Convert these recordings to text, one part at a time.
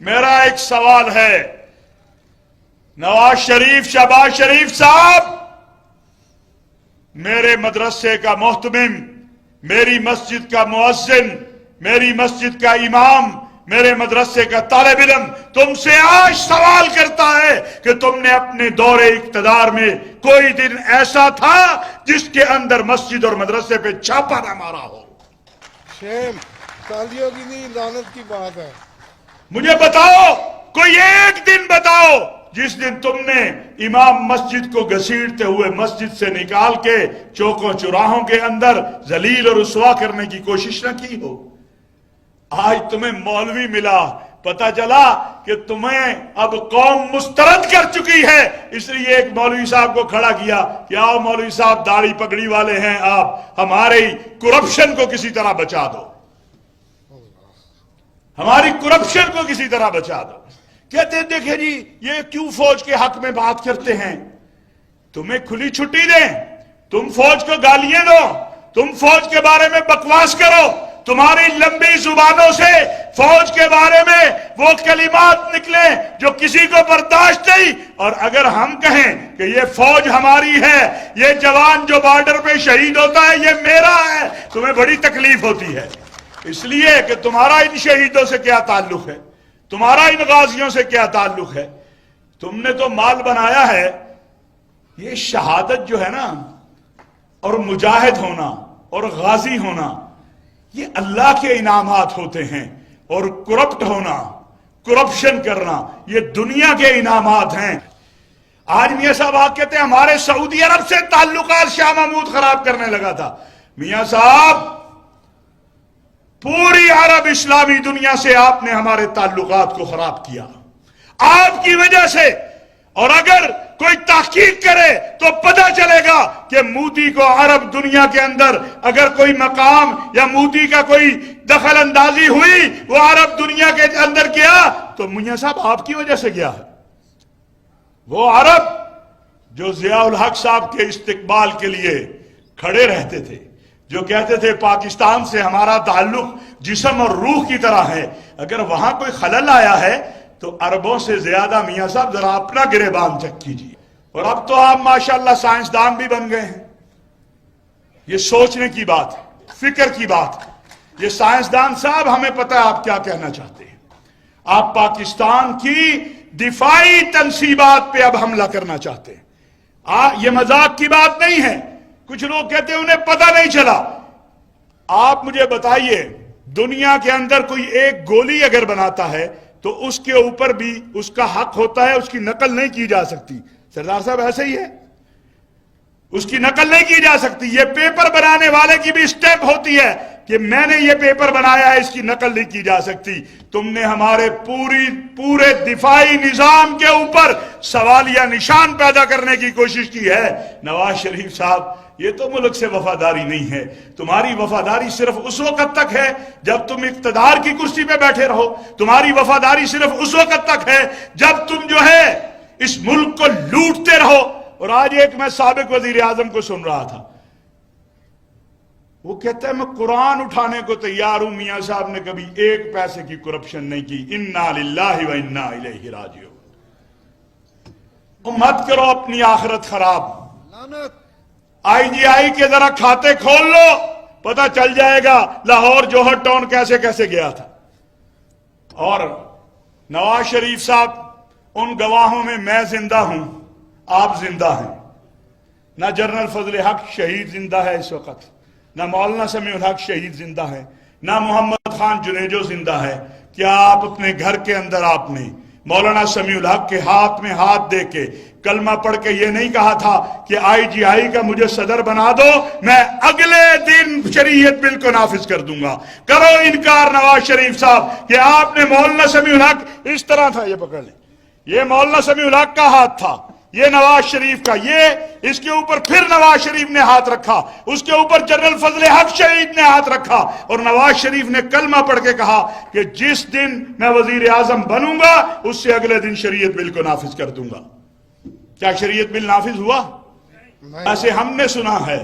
میرا ایک سوال ہے، نواز شریف، شہباز شریف صاحب، میرے مدرسے کا محتمم، میری مسجد کا مؤذن، میری مسجد کا امام، میرے مدرسے کا طالب علم تم سے آج سوال کرتا ہے کہ تم نے اپنے دور اقتدار میں کوئی دن ایسا تھا جس کے اندر مسجد اور مدرسے پہ چھاپا نہ مارا ہو؟ شیم تالیوں کی نہیں، لعنت کی بات ہے۔ مجھے بتاؤ، کوئی ایک دن بتاؤ جس دن تم نے امام مسجد کو گھسیٹتے ہوئے مسجد سے نکال کے چوکوں چوراہوں کے اندر ذلیل اور رسوا کرنے کی کوشش نہ کی ہو۔ آج تمہیں مولوی ملا، پتا چلا کہ تمہیں اب قوم مسترد کر چکی ہے، اس لیے ایک مولوی صاحب کو کھڑا کیا کہ آؤ مولوی صاحب، داڑھی پگڑی والے ہیں آپ، ہمارے کرپشن کو کسی طرح بچا دو، ہماری کرپشن کو کسی طرح بچا دو۔ کہتے ہیں دیکھیں جی یہ کیوں فوج کے حق میں بات کرتے ہیں؟ تمہیں کھلی چھٹی دیں، تم فوج کو گالیاں دو، تم فوج کے بارے میں بکواس کرو، تمہاری لمبی زبانوں سے فوج کے بارے میں وہ کلمات نکلیں جو کسی کو برداشت نہیں، اور اگر ہم کہیں کہ یہ فوج ہماری ہے، یہ جوان جو بارڈر پہ شہید ہوتا ہے یہ میرا ہے، تمہیں بڑی تکلیف ہوتی ہے، اس لیے کہ تمہارا ان شہیدوں سے کیا تعلق ہے، تمہارا ان غازیوں سے کیا تعلق ہے؟ تم نے تو مال بنایا ہے۔ یہ شہادت جو ہے نا، اور مجاہد ہونا اور غازی ہونا، یہ اللہ کے انعامات ہوتے ہیں، اور کرپٹ ہونا، کرپشن کرنا، یہ دنیا کے انعامات ہیں۔ آج میاں صاحب آپ کہتے ہیں ہمارے سعودی عرب سے تعلقات شاہ محمود خراب کرنے لگا تھا۔ میاں صاحب، پوری عرب اسلامی دنیا سے آپ نے ہمارے تعلقات کو خراب کیا، آپ کی وجہ سے، اور اگر کوئی تحقیق کرے تو پتہ چلے گا کہ مودی کو عرب دنیا کے اندر اگر کوئی مقام یا مودی کا کوئی دخل اندازی ہوئی وہ عرب دنیا کے اندر گیا تو میاں صاحب آپ کی وجہ سے گیا ہے۔ وہ عرب جو ضیاء الحق صاحب کے استقبال کے لیے کھڑے رہتے تھے، جو کہتے تھے پاکستان سے ہمارا تعلق جسم اور روح کی طرح ہے، اگر وہاں کوئی خلل آیا ہے تو عربوں سے زیادہ میاں صاحب ذرا اپنا گریبان چیک کیجیے۔ اور اب تو آپ ماشاءاللہ سائنسدان بھی بن گئے ہیں۔ یہ سوچنے کی بات ہے، فکر کی بات ہے۔ یہ سائنسدان صاحب ہمیں پتہ ہے آپ کیا کہنا چاہتے ہیں۔ آپ پاکستان کی دفاعی تنصیبات پہ اب حملہ کرنا چاہتے ہیں۔ یہ مذاق کی بات نہیں ہے۔ کچھ لوگ کہتے ہیں انہیں پتہ نہیں چلا۔ آپ مجھے بتائیے، دنیا کے اندر کوئی ایک گولی اگر بناتا ہے تو اس کے اوپر بھی اس کا حق ہوتا ہے، اس کی نقل نہیں کی جا سکتی۔ سردار صاحب ایسے ہی ہے، اس کی نقل نہیں کی جا سکتی۔ یہ پیپر بنانے والے کی بھی سٹیپ ہوتی ہے کہ میں نے یہ پیپر بنایا ہے، اس کی نقل نہیں کی جا سکتی۔ تم نے ہمارے پورے دفاعی نظام کے اوپر سوالیہ نشان پیدا کرنے کی کوشش کی ہے۔ نواز شریف صاحب، یہ تو ملک سے وفاداری نہیں ہے، تمہاری وفاداری صرف اس وقت تک ہے جب تم اقتدار کی کرسی پہ بیٹھے رہو، تمہاری وفاداری صرف اس وقت تک ہے جب تم جو ہے اس ملک کو لوٹتے رہو۔ اور آج ایک میں سابق وزیر اعظم کو سن رہا تھا، وہ کہتا ہے میں قرآن اٹھانے کو تیار ہوں، میاں صاحب نے کبھی ایک پیسے کی کرپشن نہیں کی۔ انا للہ و انا الیہ راجعون۔ مت کرو اپنی آخرت خراب۔ آئی جی آئی کے ذرا کھاتے کھول لو، پتہ چل جائے گا لاہور جوہر ٹاؤن کیسے کیسے گیا تھا۔ اور نواز شریف صاحب، ان گواہوں میں میں زندہ ہوں، آپ زندہ ہیں۔ نہ جنرل فضل حق شہید زندہ ہے اس وقت، نہ مولانا سمیع الحق شہید زندہ ہے، نہ محمد خان جنیجو زندہ ہے۔ کیا آپ اپنے گھر کے اندر آپ نے مولانا سمیع الحق کے ہاتھ میں ہاتھ دے کے کلمہ پڑھ کے یہ نہیں کہا تھا کہ آئی جی آئی کا مجھے صدر بنا دو، میں اگلے دن شریعت بل کو نافذ کر دوں گا؟ کرو انکار نواز شریف صاحب کہ آپ نے مولانا سمیع الحق اس طرح تھا، یہ پکڑ لیں، یہ مولانا سمیع الحق کا ہاتھ تھا، یہ نواز شریف کا، یہ اس کے اوپر پھر نواز شریف نے ہاتھ رکھا، اس کے اوپر جنرل فضل حق شہید نے ہاتھ رکھا، اور نواز شریف نے کلمہ پڑھ کے کہا کہ جس دن میں وزیر اعظم بنوں گا اس سے اگلے دن شریعت بل کو نافذ کر دوں گا۔ کیا شریعت بل نافذ ہوا؟ ایسے ہم نے سنا ہے،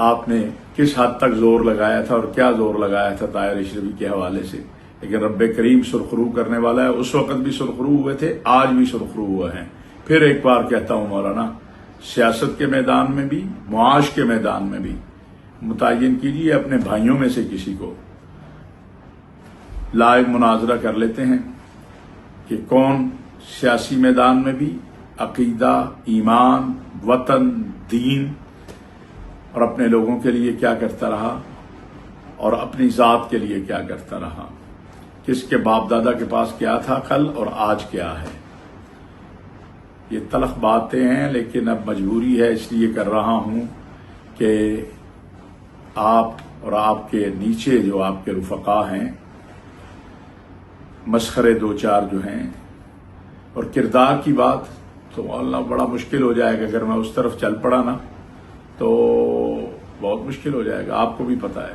آپ نے کس حد تک زور لگایا تھا اور کیا زور لگایا تھا طاہر اشرفی کے حوالے سے، لیکن رب کریم سرخرو کرنے والا ہے. اس وقت بھی سرخرو ہوئے تھے، آج بھی سرخرو ہوئے ہیں. پھر ایک بار کہتا ہوں مولانا، سیاست کے میدان میں بھی، معاش کے میدان میں بھی متعین کیجیے اپنے بھائیوں میں سے کسی کو، لائیو مناظرہ کر لیتے ہیں کہ کون سیاسی میدان میں بھی عقیدہ، ایمان، وطن، دین اور اپنے لوگوں کے لیے کیا کرتا رہا اور اپنی ذات کے لیے کیا کرتا رہا، کس کے باپ دادا کے پاس کیا تھا کل اور آج کیا ہے. یہ تلخ باتیں ہیں، لیکن اب مجبوری ہے، اس لیے کر رہا ہوں کہ آپ اور آپ کے نیچے جو آپ کے رفقا ہیں، مسخرے دو چار جو ہیں، اور کردار کی بات تو اللہ بڑا مشکل ہو جائے گا. اگر میں اس طرف چل پڑا نا تو بہت مشکل ہو جائے گا. آپ کو بھی پتا ہے،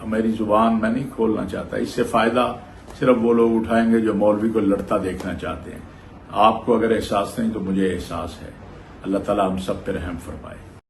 میری زبان میں نہیں کھولنا چاہتا. اس سے فائدہ صرف وہ لوگ اٹھائیں گے جو مولوی کو لڑتا دیکھنا چاہتے ہیں. آپ کو اگر احساس نہیں تو مجھے احساس ہے. اللہ تعالیٰ ہم سب پہ رحم فرمائے.